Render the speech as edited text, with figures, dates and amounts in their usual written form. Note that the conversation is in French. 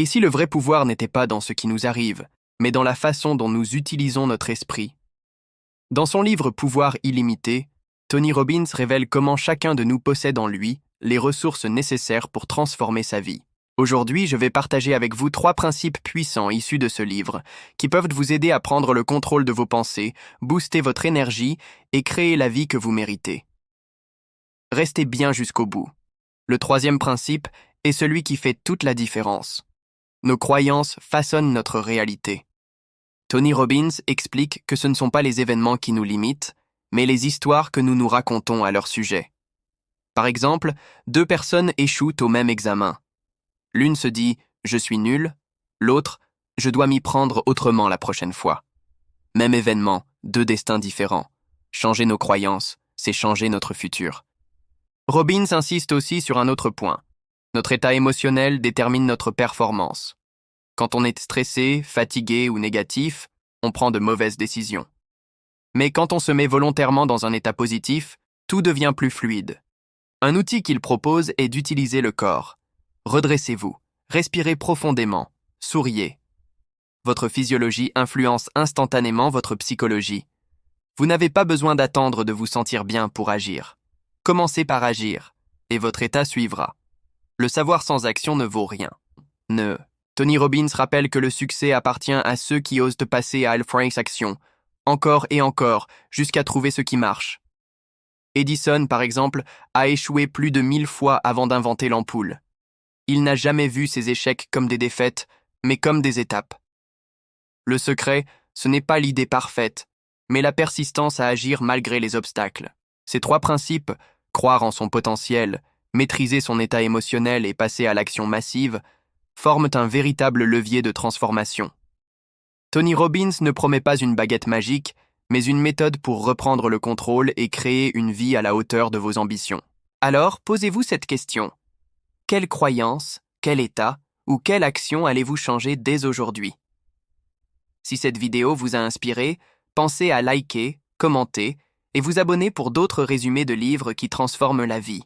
Et si le vrai pouvoir n'était pas dans ce qui nous arrive, mais dans la façon dont nous utilisons notre esprit? Dans son livre Pouvoir illimité, Tony Robbins révèle comment chacun de nous possède en lui les ressources nécessaires pour transformer sa vie. Aujourd'hui, je vais partager avec vous 3 principes puissants issus de ce livre qui peuvent vous aider à prendre le contrôle de vos pensées, booster votre énergie et créer la vie que vous méritez. Restez bien jusqu'au bout. Le 3e principe est celui qui fait toute la différence. Nos croyances façonnent notre réalité. Tony Robbins explique que ce ne sont pas les événements qui nous limitent, mais les histoires que nous nous racontons à leur sujet. Par exemple, 2 personnes échouent au même examen. L'une se dit « je suis nul », l'autre « je dois m'y prendre autrement la prochaine fois ». Même événement, 2 destins différents. Changer nos croyances, c'est changer notre futur. Robbins insiste aussi sur un autre point. Notre état émotionnel détermine notre performance. Quand on est stressé, fatigué ou négatif, on prend de mauvaises décisions. Mais quand on se met volontairement dans un état positif, tout devient plus fluide. Un outil qu'il propose est d'utiliser le corps. Redressez-vous, respirez profondément, souriez. Votre physiologie influence instantanément votre psychologie. Vous n'avez pas besoin d'attendre de vous sentir bien pour agir. Commencez par agir, et votre état suivra. Le savoir sans action ne vaut rien. Tony Robbins rappelle que le succès appartient à ceux qui osent passer à action, encore et encore, jusqu'à trouver ce qui marche. Edison, par exemple, a échoué plus de 1000 fois avant d'inventer l'ampoule. Il n'a jamais vu ses échecs comme des défaites, mais comme des étapes. Le secret, ce n'est pas l'idée parfaite, mais la persistance à agir malgré les obstacles. Ces 3 principes, croire en son potentiel, maîtriser son état émotionnel et passer à l'action massive, forment un véritable levier de transformation. Tony Robbins ne promet pas une baguette magique, mais une méthode pour reprendre le contrôle et créer une vie à la hauteur de vos ambitions. Alors, posez-vous cette question. Quelle croyance, quel état ou quelle action allez-vous changer dès aujourd'hui? Si cette vidéo vous a inspiré, pensez à liker, commenter et vous abonner pour d'autres résumés de livres qui transforment la vie.